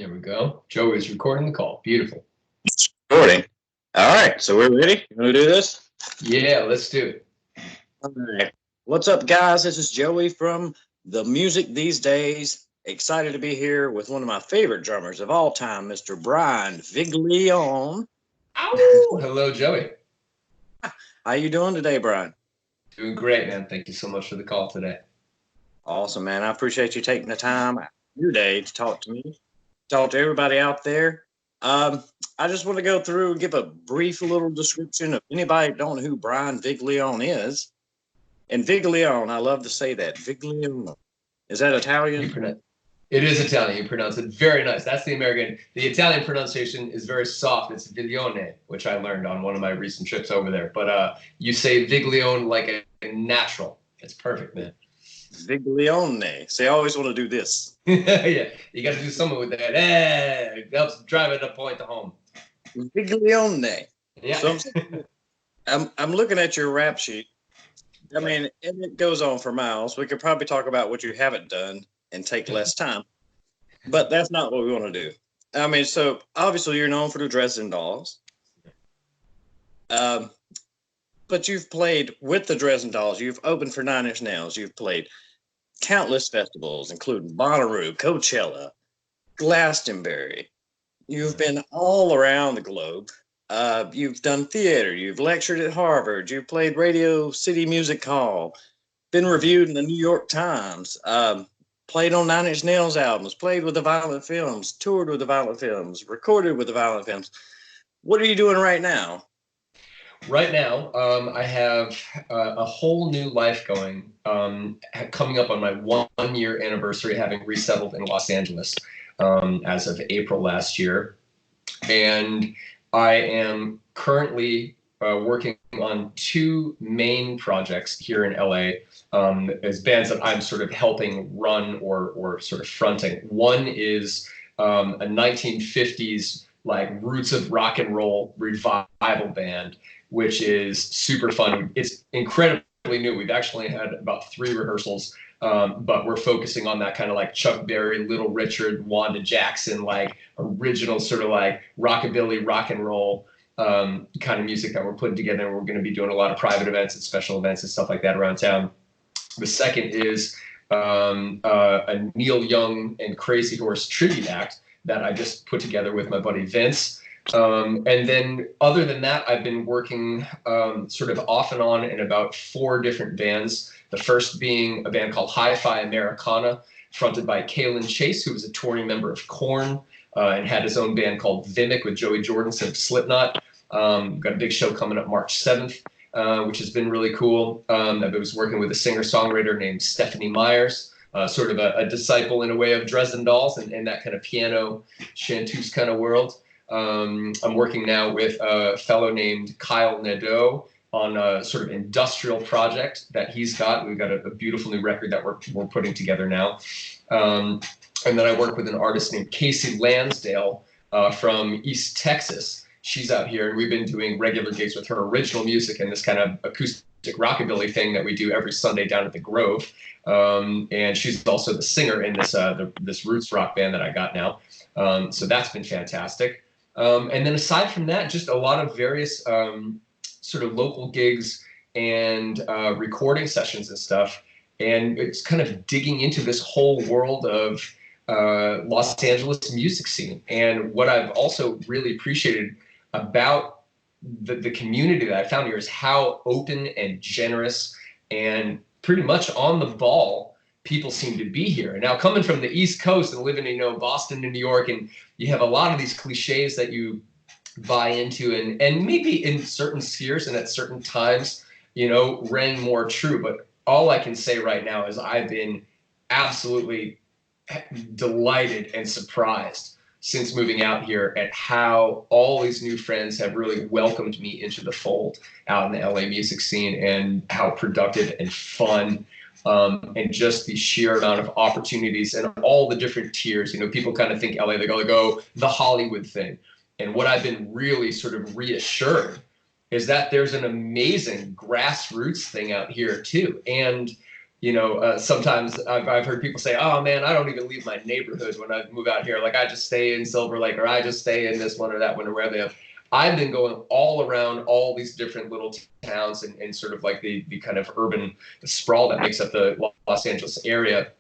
There we go. Joe is recording the call. Beautiful. Recording. All right, so we're ready. You want to do this? Yeah, let's do it. All right. What's up, guys? This is Joey from The Music These Days. Excited to be here with one of my favorite drummers of all time, Mr. Brian Viglione. Ow! Hello, Joey. How you doing today, Brian? Doing great, man. Thank you so much for the call today. Awesome, man. I appreciate you taking the time out of your day to talk to me, talk to everybody out there. I just want to go through and give a brief little description of anybody don't know who Brian Viglione is. And Viglione, I love to say that. Viglione. Is that Italian? It is Italian. You pronounce it very nice. That's the American. The Italian pronunciation is very soft. It's Viglione, which I learned on one of my recent trips over there. But you say Viglione like a natural. It's perfect, man. Viglione. See, I always want to do this. Yeah, you got to do something with that. Hey, it helps drive it a point to home. Viglione. Yeah. So I'm looking at your rap sheet. I mean, and it goes on for miles. We could probably talk about what you haven't done and take less time, but that's not what we want to do. I mean, so obviously you're known for the Dresden Dolls, but you've played with the Dresden Dolls. You've opened for 9 Inch Nails. You've played countless festivals, including Bonnaroo, Coachella, Glastonbury. You've been all around the globe. You've done theater. You've lectured at Harvard. You've played Radio City Music Hall. Been reviewed in the New York Times. Played on 9 Inch Nails albums. Played with the Violent Films. Toured with the Violent Films. Recorded with the Violent Films. What are you doing right now? Right now, I have a whole new life going. Coming up on my 1 year anniversary, having resettled in Los Angeles as of April last year, and I am currently working on 2 main projects here in LA as bands that I'm sort of helping run or sort of fronting. One is a 1950s like roots of rock and roll revival band, which is super fun. It's incredibly new. We've actually had about 3 rehearsals. But we're focusing on that kind of like Chuck Berry, Little Richard, Wanda Jackson, like original sort of like rockabilly, rock and roll kind of music that we're putting together. And we're going to be doing a lot of private events and special events and stuff like that around town. The second is a Neil Young and Crazy Horse tribute act that I just put together with my buddy Vince. And then other than that, I've been working sort of off and on in about 4 different bands. The first being a band called Hi-Fi Americana, fronted by Kalen Chase, who was a touring member of Korn and had his own band called Vimic with Joey Jordison of Slipknot. Got a big show coming up March 7th, which has been really cool. I was working with a singer-songwriter named Stephanie Myers, sort of a disciple in a way of Dresden Dolls and that kind of piano chanteuse kind of world. I'm working now with a fellow named Kyle Nadeau on a sort of industrial project that he's got. We've got a beautiful new record that we're putting together now. And then I work with an artist named Casey Lansdale from East Texas. She's out here, and we've been doing regular gigs with her original music and this kind of acoustic rockabilly thing that we do every Sunday down at the Grove. And she's also the singer in this roots rock band that I got now. So that's been fantastic. And then aside from that, just a lot of various sort of local gigs and recording sessions and stuff. And it's kind of digging into this whole world of Los Angeles music scene. And what I've also really appreciated about the community that I found here is how open and generous and pretty much on the ball people seem to be here. And now coming from the East Coast and living in, Boston and New York, and you have a lot of these cliches that you buy into and maybe in certain spheres and at certain times, rang more true. But all I can say right now is I've been absolutely delighted and surprised since moving out here at how all these new friends have really welcomed me into the fold out in the LA music scene, and how productive and fun and just the sheer amount of opportunities and all the different tiers. People kind of think LA, they go the Hollywood thing. And what I've been really sort of reassured is that there's an amazing grassroots thing out here too. And sometimes I've heard people say, oh man, I don't even leave my neighborhood when I move out here. Like I just stay in Silver Lake, or I just stay in this one or that one or where they have. I've been going all around all these different little towns and sort of like the kind of urban sprawl that makes up the Los Angeles area.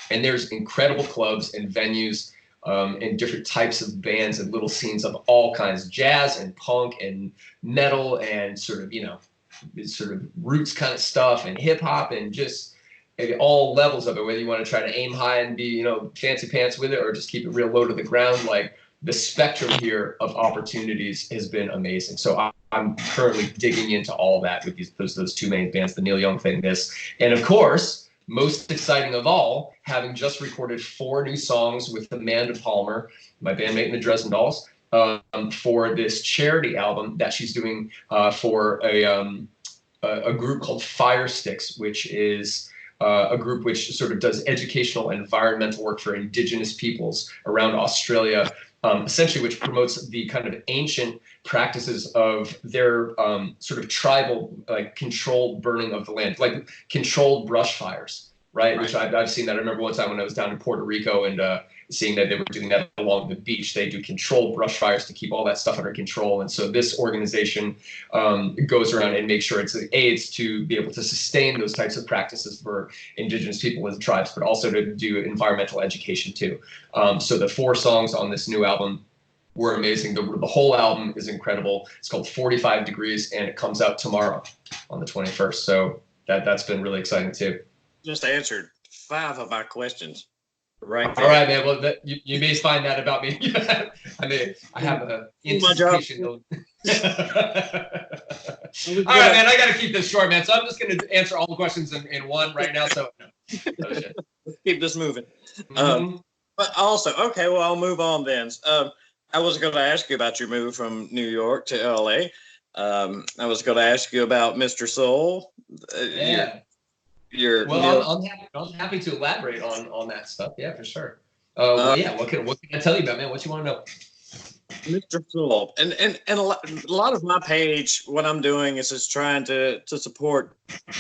And there's incredible clubs and venues and different types of bands and little scenes of all kinds, jazz and punk and metal and sort of roots kind of stuff and hip hop and just all levels of it, whether you want to try to aim high and be, fancy pants with it or just keep it real low to the ground. Like the spectrum here of opportunities has been amazing. So I'm currently digging into all that with those two main bands, the Neil Young thing, this. And of course, most exciting of all, having just recorded 4 new songs with Amanda Palmer, my bandmate in the Dresden Dolls, for this charity album that she's doing for a group called Fire Sticks, which is a group which sort of does educational and environmental work for Indigenous peoples around Australia, essentially which promotes the kind of ancient practices of their sort of tribal, like controlled burning of the land, like controlled brush fires, right? Which I've seen that. I remember one time when I was down in Puerto Rico and seeing that they were doing that along the beach. They do controlled brush fires to keep all that stuff under control. And so this organization goes around and makes sure it's aids to be able to sustain those types of practices for Indigenous people and tribes, but also to do environmental education too. So the 4 songs on this new album were amazing. The whole album is incredible. It's called 45 Degrees and it comes out tomorrow on the 21st. So that's been really exciting too. Just answered 5 of my questions. Right there. All right, man. Well, you may find that about me. I mean, I have a anticipation. All right, man. I got to keep this short, man. So I'm just going to answer all the questions in one right now. So let's keep this moving. But also, okay, well, I'll move on then. I was going to ask you about your move from New York to LA. I was going to ask you about Mr. Soul. Yeah. I'm happy to elaborate on that stuff. Yeah, for sure. Yeah, what can I tell you about, man? What you want to know? Mr. Soul, and a lot of my page, what I'm doing is just trying to support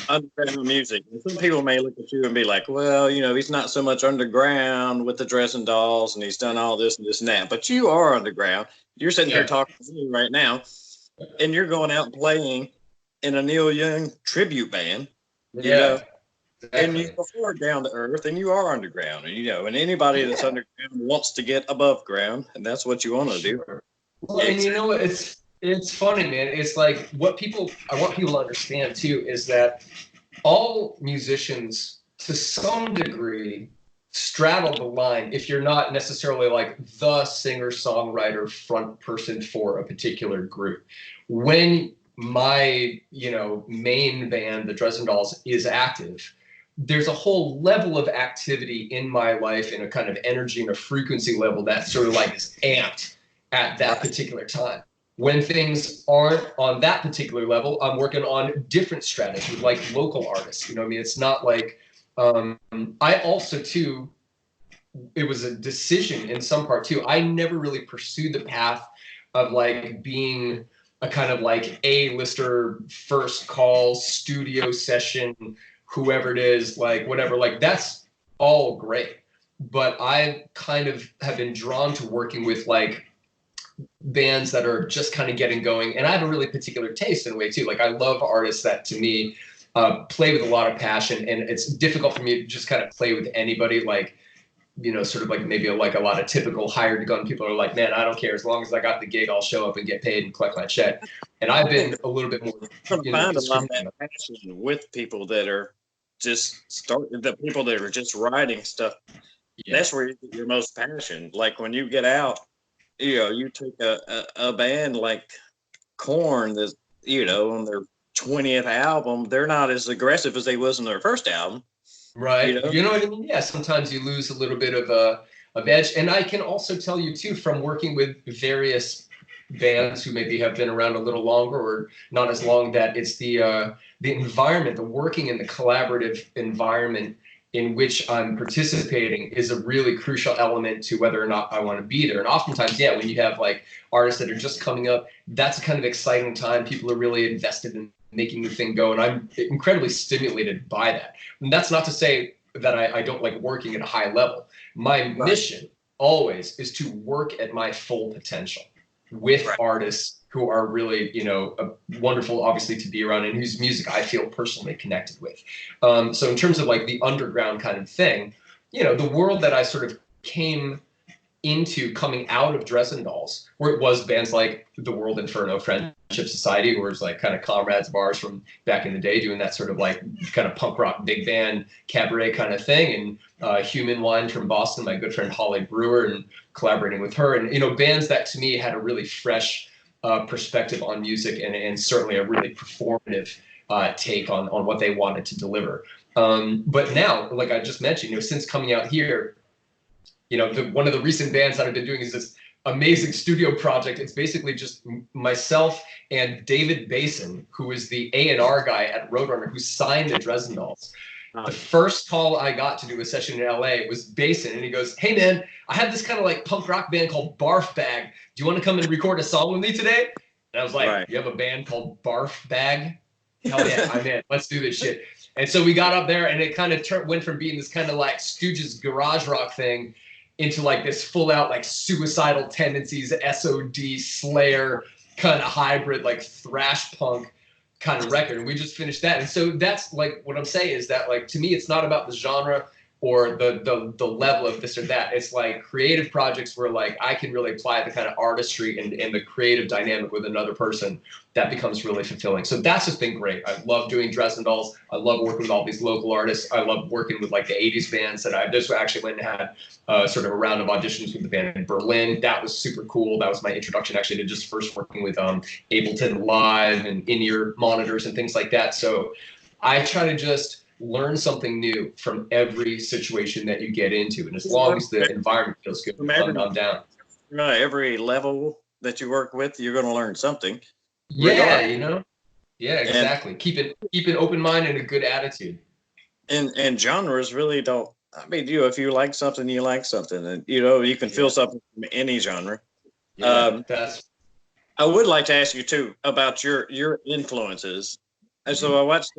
underground music. And some people may look at you and be like, well, he's not so much underground with the Dresden Dolls, and he's done all this and this and that. But you are underground. You're sitting here talking to me right now, and you're going out and playing in a Neil Young tribute band. Yeah. Exactly. And you are down to earth, and you are underground, and anybody that's underground wants to get above ground, and that's what you want to do. Well, and it's funny, man. It's like I want people to understand too is that all musicians, to some degree, straddle the line. If you're not necessarily like the singer-songwriter front person for a particular group, when my main band, the Dresden Dolls, is active, there's a whole level of activity in my life and a kind of energy and a frequency level that sort of like is amped at that particular time. When things aren't on that particular level, I'm working on different strategies with like local artists. It's not like I also too, it was a decision in some part too. I never really pursued the path of like being a kind of like A-lister, first call, studio session, whoever it is, like whatever, like that's all great. But I kind of have been drawn to working with like bands that are just kind of getting going. And I have a really particular taste in a way too. Like I love artists that to me play with a lot of passion, and it's difficult for me to just kind of play with anybody. Like, sort of like maybe like a lot of typical hired gun people are like, man, I don't care. As long as I got the gig, I'll show up and get paid and collect my check. And I've been a little bit more. Find a lot of that passion with people that are the people that are just writing stuff. Yeah. That's where you get your most passion. Like when you get out, you take a band like Korn that's, on their 20th album, they're not as aggressive as they was in their first album. Right. You know what I mean? Yeah. Sometimes you lose a little bit of edge. And I can also tell you too, from working with various bands who maybe have been around a little longer or not as long, that it's the environment, the working in the collaborative environment in which I'm participating is a really crucial element to whether or not I want to be there. And oftentimes, when you have like artists that are just coming up, that's a kind of exciting time. People are really invested in making the thing go. And I'm incredibly stimulated by that. And that's not to say that I don't like working at a high level. My mission always is to work at my full potential with artists who are really, wonderful, obviously, to be around and whose music I feel personally connected with. So in terms of like the underground kind of thing, the world that I sort of came into coming out of Dresden Dolls, where it was bands like The World Inferno, Friendship Society, where it's like kind of comrades of ours from back in the day doing that sort of like kind of punk rock big band cabaret kind of thing, and Human Wine from Boston, my good friend Holly Brewer, and collaborating with her, and bands that to me had a really fresh perspective on music and certainly a really performative take on what they wanted to deliver. But now, like I just mentioned, since coming out here, one of the recent bands that I've been doing is this amazing studio project. It's basically just myself and David Basin, who is the A&R guy at Roadrunner, who signed the Dresden Dolls. The first call I got to do a session in LA was Basin, and he goes, "Hey man, I have this kind of like punk rock band called Barf Bag. Do you want to come and record a song with me today?" And I was like, "You have a band called Barf Bag? Hell yeah, I'm in. Let's do this shit." And so we got up there, and it kind of went from being this kind of like Stooges garage rock thing into like this full out like Suicidal Tendencies, SOD, Slayer kind of hybrid, like thrash punk kind of record. And we just finished that. And so that's like what I'm saying is that like to me it's not about the genre or the level of this or that. It's like creative projects where like I can really apply the kind of artistry and the creative dynamic with another person that becomes really fulfilling. So that's just been great. I love doing Dresden Dolls. I love working with all these local artists. I love working with like the 80s bands that I just actually went and had sort of a round of auditions with the band in Berlin. That was super cool. That was my introduction actually to just first working with Ableton Live and in-ear monitors and things like that. So I try to just learn something new from every situation that you get into. And as long as the environment feels good, I'm down. Every level that you work with, you're going to learn something. Yeah, Yeah, exactly. And keep an open mind and a good attitude. And genres really don't. I mean, if you like something, you like something, and you can feel something from any genre. Yeah, I would like to ask you too about your influences. And so I watched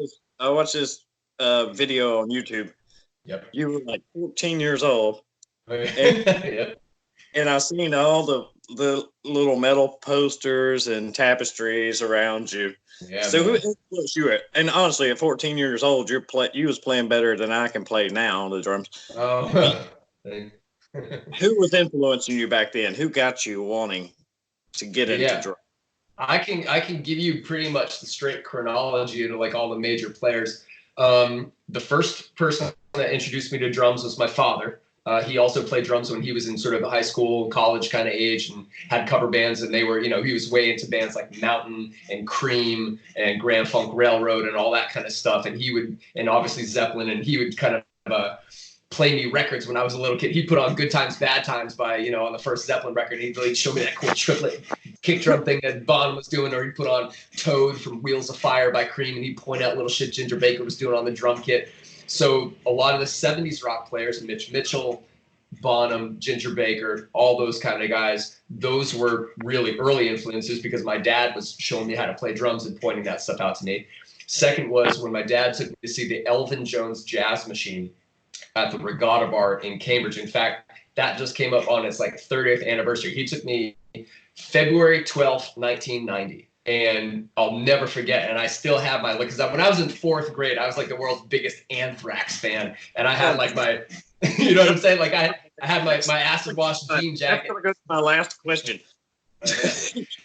this video on YouTube. Yep. You were like 14 years old, and I seen all the little metal posters and tapestries around you. Yeah. So who influenced you? And honestly, at 14 years old, you was playing better than I can play now on the drums. Oh. Who was influencing you back then? Who got you wanting to get into drums? I can give you pretty much the straight chronology of like all the major players. The first person that introduced me to drums was my father. He also played drums when he was in sort of the high school, college kind of age and had cover bands. And they were, he was way into bands like Mountain and Cream and Grand Funk Railroad and all that kind of stuff. And and obviously Zeppelin, and he would kind of play me records when I was a little kid. He put on Good Times, Bad Times by, on the first Zeppelin record. He'd really show me that cool triplet kick drum thing that Bonham was doing, or he'd put on Toad from Wheels of Fire by Cream, and he'd point out little shit Ginger Baker was doing on the drum kit. So a lot of the 70s rock players, Mitch Mitchell, Bonham, Ginger Baker, all those kind of guys, those were really early influences because my dad was showing me how to play drums and pointing that stuff out to me. Second was when my dad took me to see the Elvin Jones Jazz Machine at the Regatta Bar in Cambridge. In fact, that just came up on its like 30th anniversary. He took me February 12th, 1990. And I'll never forget. And I still have my, because when I was in 4th grade, I was like the world's biggest Anthrax fan. And I had like my, you know what I'm saying? Like I had my acid wash jean jacket. That's going to go to my last question.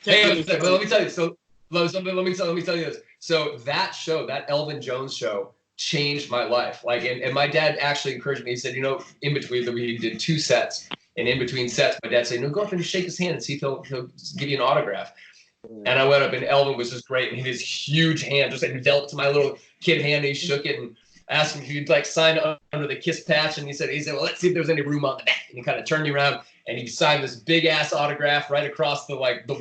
Hey, but let me tell you. So let me tell you this. So that show, that Elvin Jones show, changed my life. Like, and my dad actually encouraged me. He said, in between, we did 2 sets. And in between sets, my dad said, go up and shake his hand and see if he'll give you an autograph. And I went up, and Elvin was just great. And he had his huge hand just enveloped my little kid hand. And he shook it and asked him if he'd like sign under the kiss patch. And he said, well, let's see if there's any room on the back. And he kind of turned me around, and he signed this big ass autograph right across the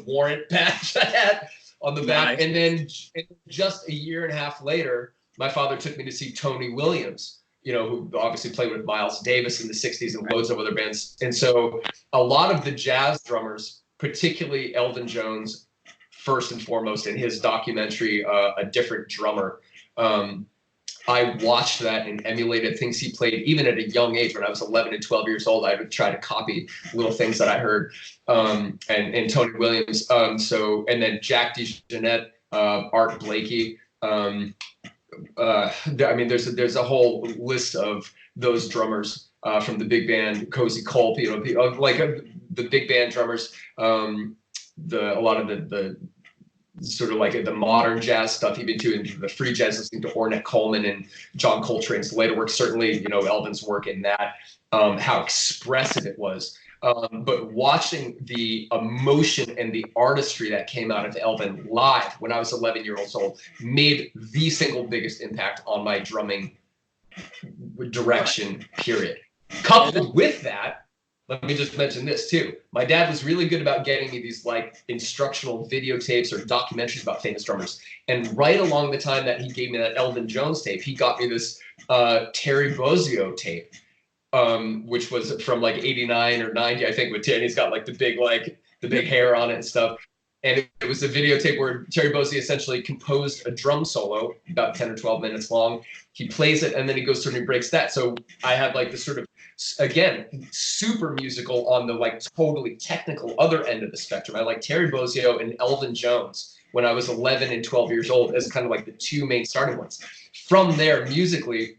warrant patch I had on the back. Nice. And then just a year and a half later, my father took me to see Tony Williams, who obviously played with Miles Davis in the 60s and loads of other bands. And so a lot of the jazz drummers, particularly Elvin Jones, first and foremost in his documentary, A Different Drummer. I watched that and emulated things he played even at a young age. When I was 11 and 12 years old, I would try to copy little things that I heard, and Tony Williams. And then Jack DeJohnette, Art Blakey. I mean, there's a whole list of those drummers from the big band, Cozy Culp, the big band drummers. A lot of the sort of like the modern jazz stuff, even too, into the free jazz, listening to Ornette Coleman and John Coltrane's later work. Certainly, Elvin's work in that, how expressive it was. But watching the emotion and the artistry that came out of Elvin live when I was 11 years old made the single biggest impact on my drumming direction, period. Coupled with that, let me just mention this too. My dad was really good about getting me these like instructional videotapes or documentaries about famous drummers. And right along the time that he gave me that Elvin Jones tape, he got me this Terry Bozzio tape, which was from like 89 or 90, I think, with Terry. He's got like the big hair on it and stuff. And it was a videotape where Terry Bozzio essentially composed a drum solo, about 10 or 12 minutes long. He plays it and then he goes through and he breaks that. So I had like this sort of, again, super musical on the like totally technical other end of the spectrum. I like Terry Bozzio and Elvin Jones when I was 11 and 12 years old as kind of like the two main starting ones. From there, musically,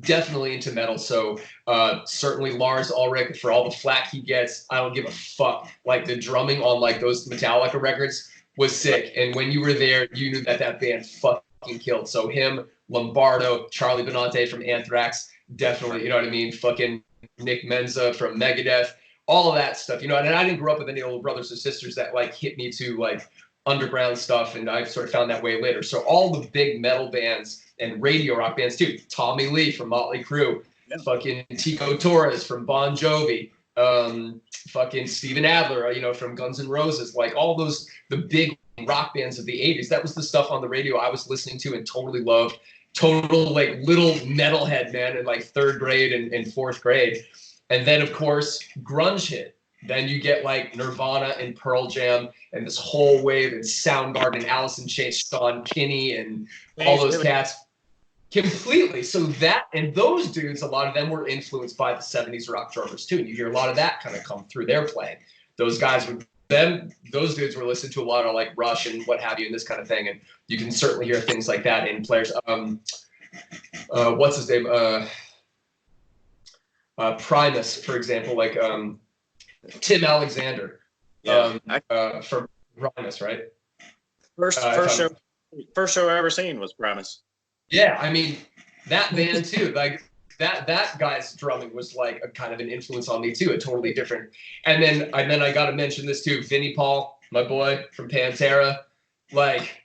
definitely into metal. So certainly Lars Ulrich, for all the flack he gets, I don't give a fuck. Like the drumming on like those Metallica records was sick. And when you were there, you knew that band fucking killed. So him, Lombardo, Charlie Benante from Anthrax, definitely, you know what I mean? Fucking Nick Menza from Megadeth, all of that stuff, And I didn't grow up with any older brothers or sisters that like hit me to like underground stuff, and I sort of found that way later. So all the big metal bands and radio rock bands too. Tommy Lee from Motley Crue, fucking Tico Torres from Bon Jovi, fucking Steven Adler, from Guns N' Roses, like all those, the big rock bands of the 80s. That was the stuff on the radio I was listening to and totally loved. Total like little metalhead, man, in like third grade and fourth grade. And then of course grunge hit. Then you get like Nirvana and Pearl Jam and this whole wave, and Soundgarden, Alice in Chains, Sean Kinney, and all those cats. Completely. So that, and those dudes, a lot of them were influenced by the 70s rock drummers too. And you hear a lot of that kind of come through their playing. Those guys would, those dudes were listening to a lot of like Rush and what have you and this kind of thing. And you can certainly hear things like that in players. What's his name? Primus, for example, like Tim Alexander from Primus, right? First show I ever seen was Primus. Yeah, I mean that band too. Like that guy's drumming was like a kind of an influence on me too. A totally different. And then I got to mention this too. Vinnie Paul, my boy from Pantera, like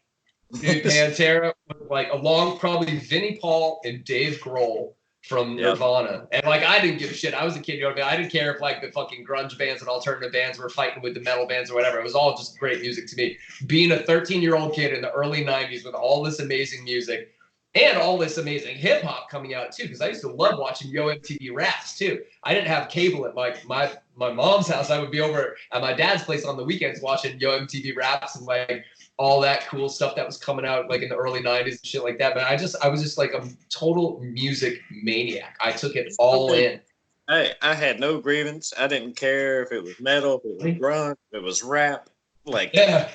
dude, Pantera, like along probably Vinnie Paul and Dave Grohl from Nirvana. And like I didn't give a shit. I was a kid, I didn't care if like the fucking grunge bands and alternative bands were fighting with the metal bands or whatever. It was all just great music to me. Being a 13-year-old kid in the early 90s with all this amazing music and all this amazing hip hop coming out too, because I used to love watching Yo MTV Raps too. I didn't have cable at like my mom's house. I would be over at my dad's place on the weekends watching Yo MTV Raps and like all that cool stuff that was coming out like in the early 90s and shit like that. But I was just like a total music maniac. I took it all in. Hey, I had no grievance. I didn't care if it was metal, if it was grunge, if it was rap. Like, the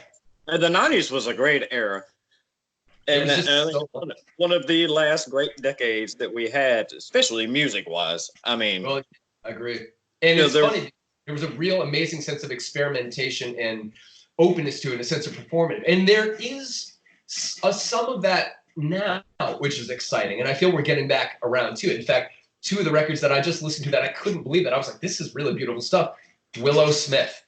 90s was a great era. And one of the last great decades that we had, especially music-wise. I mean, well, I agree. And it's funny, there was a real amazing sense of experimentation and openness to it, a sense of performance. And there is some of that now, which is exciting. And I feel we're getting back around to it. In fact, two of the records that I just listened to that I couldn't believe that. I was like, this is really beautiful stuff. Willow Smith.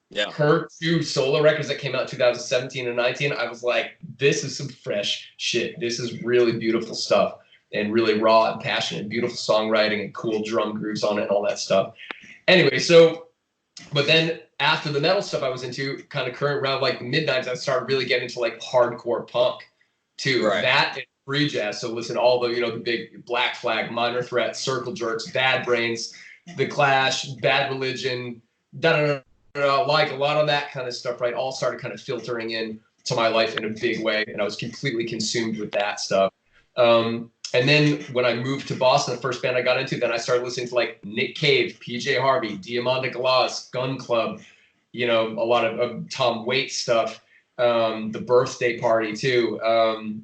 Yeah. Her two solo records that came out in 2017 and 19, I was like, this is some fresh shit. This is really beautiful stuff and really raw and passionate, beautiful songwriting and cool drum grooves on it and all that stuff. Anyway, so, but then after the metal stuff I was into, kind of current around like the mid-90s, I started really getting into like hardcore punk too. Right. That and free jazz. So listen, all the, the big Black Flag, Minor Threat, Circle Jerks, Bad Brains, The Clash, Bad Religion, like a lot of that kind of stuff, right? All started kind of filtering in to my life in a big way, and I was completely consumed with that stuff. And then when I moved to Boston, the first band I got into, then I started listening to like Nick Cave, PJ Harvey, Diamanda Galas, Gun Club, a lot of Tom Waits stuff, The Birthday Party too,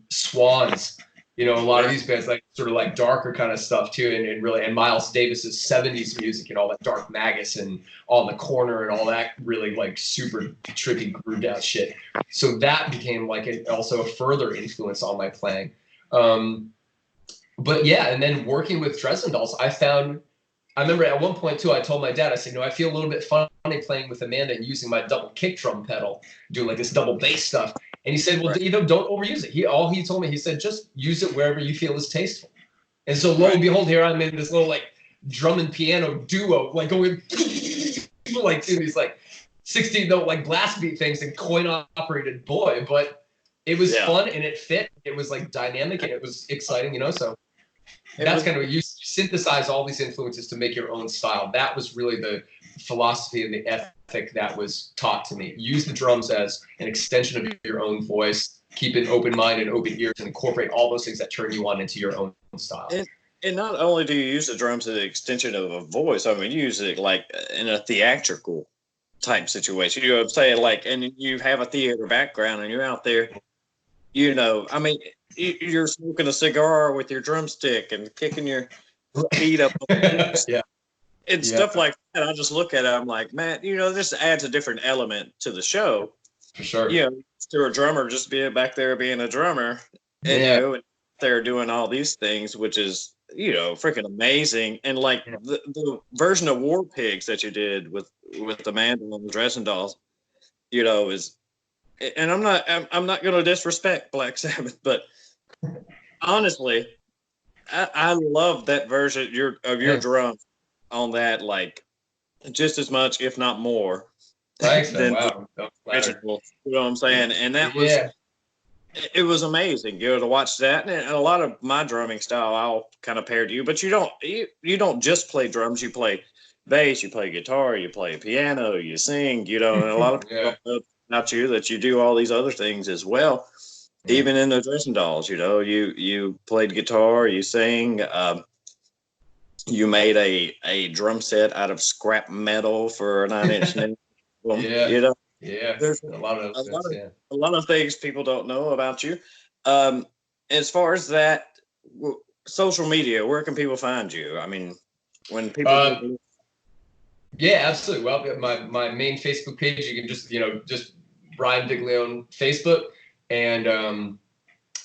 Swans, a lot of these bands, like sort of like darker kind of stuff too, and Miles Davis's 70s music and all that Dark Magus and On the Corner and all that really like super trippy grooved out shit. So that became like also a further influence on my playing. But yeah, and then working with Dresden Dolls, I remember at one point too, I told my dad, I said, I feel a little bit funny playing with Amanda and using my double kick drum pedal, doing like this double bass stuff. And he said, well, don't overuse it. He told me, he said, just use it wherever you feel is tasteful. And so lo and behold, here I'm in this little like drum and piano duo, like going like doing these like 16-note like blast beat things and coin operated boy. But it was fun and it fit. It was like dynamic and it was exciting, so. That's kind of, you synthesize all these influences to make your own style. That was really the philosophy and the ethic that was taught to me. Use the drums as an extension of your own voice. Keep an open mind and open ears and incorporate all those things that turn you on into your own style. And not only do you use the drums as an extension of a voice, I mean, you use it like in a theatrical type situation. You know what I'm saying? Like, and you have a theater background and you're out there, I mean, you're smoking a cigar with your drumstick and kicking your feet up. And stuff like that. I just look at it. I'm like, man, this adds a different element to the show. For sure. To a drummer just being back there being a drummer, and they're doing all these things, which is freaking amazing. And like the version of War Pigs that you did with Amanda and the Dresden Dolls, is. And I'm not going to disrespect Black Sabbath, but honestly, I love that version of your drums on that, like just as much, if not more. Thanks, than wow. the original. You know what I'm saying? And that was it was amazing, to watch that. And a lot of my drumming style, I'll kind of pair to you, but you don't just play drums. You play bass, you play guitar, you play piano, you sing. And a lot of people don't know about you that you do all these other things as well. Even in the Dresden Dolls, you played guitar, you sang, you made a drum set out of scrap metal for a 9-inch nail. There's a lot of things people don't know about you. As far as that, social media, where can people find you? I mean, when people yeah, absolutely. Well, my main Facebook page, you can just Brian Viglione Facebook, and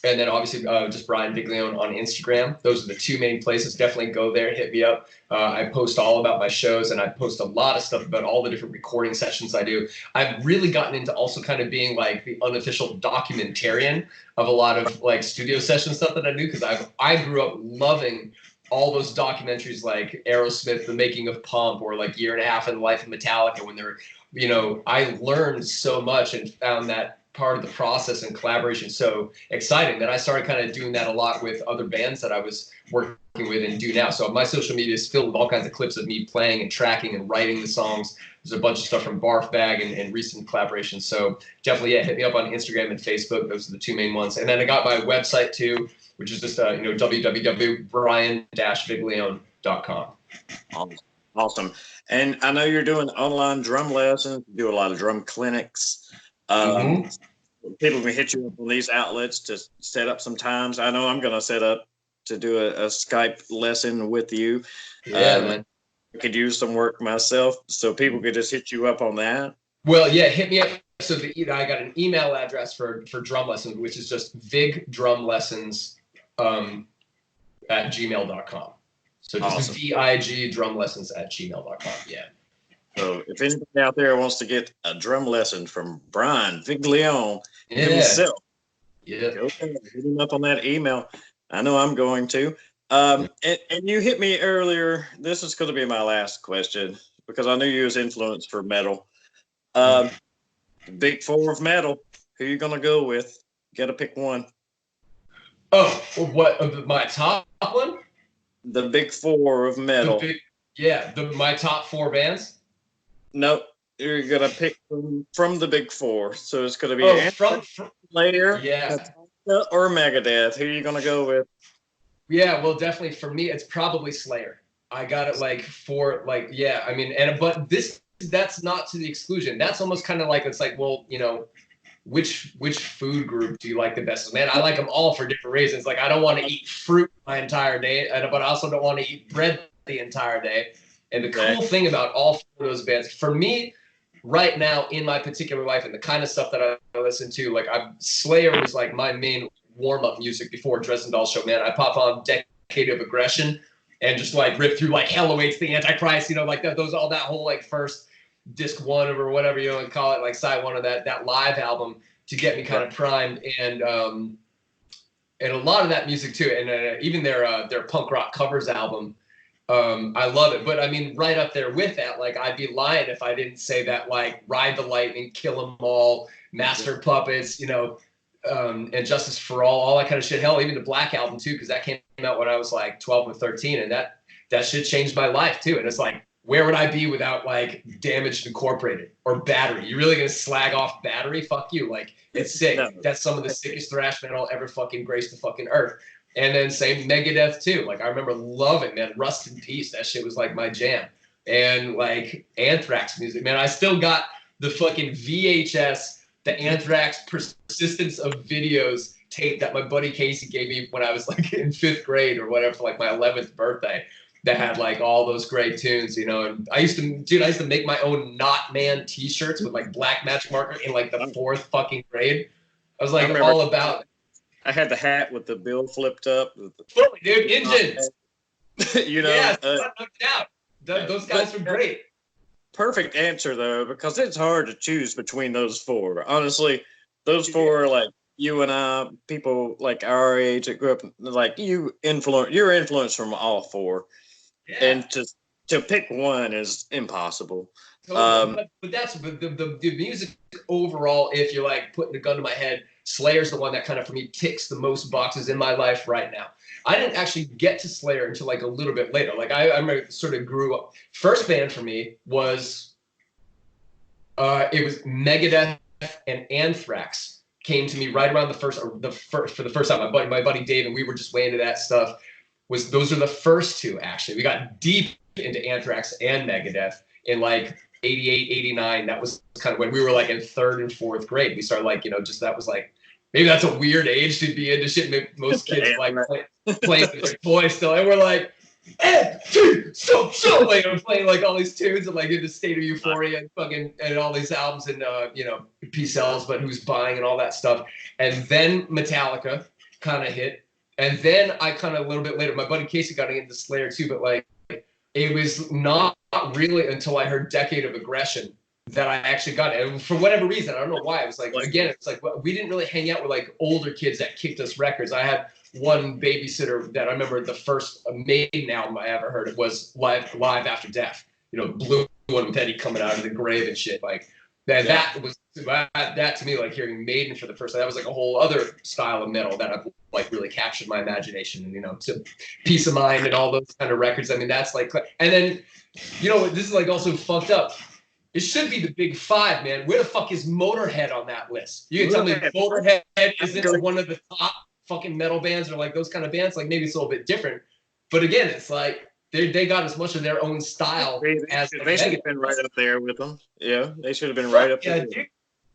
then obviously just Brian Viglione on Instagram. Those are the two main places. Definitely go there, hit me up. I post all about my shows, and I post a lot of stuff about all the different recording sessions I do. I've really gotten into also kind of being like the unofficial documentarian of a lot of like studio session stuff that I do, because I grew up loving all those documentaries like Aerosmith, The Making of Pump, or like Year and a Half in the Life of Metallica, when they're, I learned so much and found that part of the process and collaboration so exciting that I started kind of doing that a lot with other bands that I was working with and do now. So my social media is filled with all kinds of clips of me playing and tracking and writing the songs. There's a bunch of stuff from Barf Bag and recent collaborations. So definitely, hit me up on Instagram and Facebook. Those are the two main ones. And then I got my website too, which is just www.brian-viglione.com. Awesome. And I know you're doing online drum lessons, you do a lot of drum clinics. People can hit you up on these outlets to set up some times. I know I'm going to set up to do a Skype lesson with you. Man. I could use some work myself, so people could just hit you up on that. Well, hit me up. So I got an email address for drum lessons, which is just vigdrumlessons at gmail.com. So just awesome. VIG drumlessons at gmail.com. Yeah. So if anybody out there wants to get a drum lesson from Brian Viglione himself, go ahead, hit him up on that email. I know I'm going to. And you hit me earlier. This is going to be my last question because I knew you was influenced for metal. Big four of metal. Who are you going to go with? Got to pick one. Oh, what? My top one? The big four of metal. My top four bands? Nope. You're gonna pick from the big four, so it's gonna be Oh, Anthrax, Slayer, yeah. Metallica, or Megadeth. Who are you gonna go with? Yeah, well, definitely for me, it's probably Slayer. I got it like for like, yeah, I mean, and but that's not to the exclusion. That's almost kind of like it's like, well, you know, which food group do you like the best? Man, I like them all for different reasons. Like I don't want to eat fruit my entire day, but I also don't want to eat bread the entire day. And the cool thing about all four of those bands, for me, right now in my particular life and the kind of stuff that I listen to, like Slayer was like my main warm up music before Dresden Dolls show. Man, I pop on Decade of Aggression and just like rip through like Hell Awaits the Antichrist, you know, like those all that whole like first disc one or whatever you want to call it, like side one of that live album to get me kind of primed and a lot of that music too, and even their punk rock covers album. I love it, but I mean, right up there with that, like I'd be lying if I didn't say that, like Ride the Lightning, Kill 'Em All, Master Puppets, you know, and Justice for all that kind of shit. Hell, even the Black Album too, because that came out when I was like 12 or 13, and that shit changed my life too. And it's like, where would I be without like Damaged Incorporated or Battery? You really gonna slag off Battery? Fuck you! Like it's sick. No. That's some of the sickest thrash metal ever fucking graced the fucking earth. And then same Megadeth too. Like I remember loving, man, Rust in Peace. That shit was like my jam. And like Anthrax music, man. I still got the fucking VHS, the Anthrax Persistence of Videos tape that my buddy Casey gave me when I was like in 5th grade or whatever, for like my 11th birthday. That had like all those great tunes, you know. And I used to make my own Not Man T-shirts with like black magic marker in like the 4th fucking grade. I was like all about it. I had the hat with the bill flipped up. Fully, dude, engines. You know, yeah, out. Those guys were great. Perfect answer though, because it's hard to choose between those four. Honestly, those four are like you and I, people like our age that grew up, like you're influenced from all four. Yeah. And to pick one is impossible. Totally. But that's the music overall. If you're like putting a gun to my head, Slayer's the one that kind of for me ticks the most boxes in my life right now. I didn't actually get to Slayer until like a little bit later. Like I sort of grew up. First band for me was it was Megadeth and Anthrax came to me right around for the first time. My buddy Dave and we were just way into that stuff. Those are the first two actually. We got deep into Anthrax and Megadeth in like 88, 89. That was kind of when we were like in 3rd and 4th grade. We started like, you know, just that was like, maybe that's a weird age to be into shit. Most kids like playing with toys still. And we're like, so like I'm playing like all these tunes and like in the state of euphoria and fucking and all these albums and you know, P-Cells, but who's buying and all that stuff. And then Metallica kind of hit. And then I kind of a little bit later, my buddy Casey got into Slayer too, but like it was not really until I heard Decade of Aggression that I actually got it. And for whatever reason, I don't know why. It was like, again, it's like we didn't really hang out with like older kids that kicked us records. I had one babysitter that I remember the first Maiden album I ever heard. It was Live After Death. You know, blue one with Eddie coming out of the grave and shit. Like that was that to me, like hearing Maiden for the first time. That was like a whole other style of metal that I've like really captured my imagination. And you know, to Peace of Mind and all those kind of records. I mean, that's like, and then you know, this is like also fucked up. It should be the big 5, man. Where the fuck is Motorhead on that list? You can tell me Motorhead isn't one of the top fucking metal bands or like those kind of bands. Like maybe it's a little bit different, but again, it's like they got as much of their own style as they should have been right up there with them. Yeah, they should have been right up there. Dude.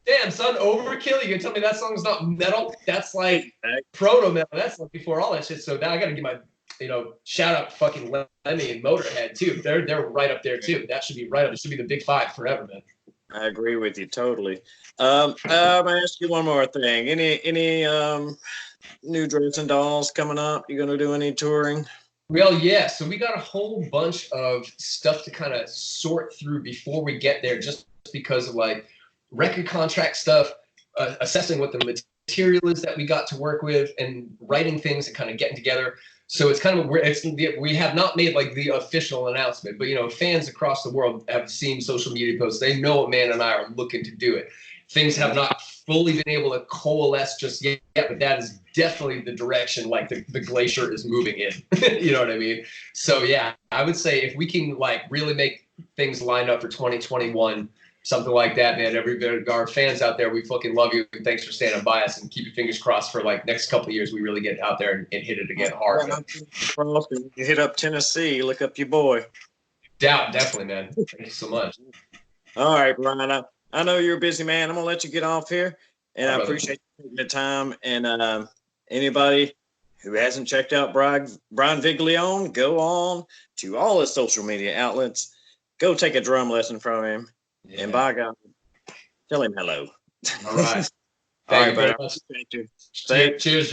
Damn, son, Overkill. You can tell me that song's not metal? That's like proto metal. That's like before all that shit. So now I gotta give my shout out fucking Lemmy and Motorhead too. They're right up there too. That should be right up. It should be the big 5 forever, man. I agree with you totally. I'm gonna ask you one more thing. Any new Dresden Dolls coming up? You gonna do any touring? Well, yeah. So we got a whole bunch of stuff to kind of sort through before we get there, just because of like record contract stuff, assessing what the material is that we got to work with, and writing things and kind of getting together. So it's kind of we have not made like the official announcement, but fans across the world have seen social media posts. They know what Man and I are looking to do it. things have not fully been able to coalesce just yet, but that is definitely the direction like the glacier is moving in. You know what I mean? So yeah, I would say if we can like really make things lined up for 2021, something like that, man. Our fans out there, we fucking love you. Thanks for standing by us, and keep your fingers crossed for like next couple of years. We really get out there and hit it again hard. You hit up Tennessee, look up your boy. Definitely, man. Thank you so much. All right, Brian. I know you're a busy man. I'm gonna let you get off here, and I appreciate you taking the time. And anybody who hasn't checked out Brian Viglione, go on to all his social media outlets. Go take a drum lesson from him, and by God, tell him hello. All right. All right, buddy. Cheers.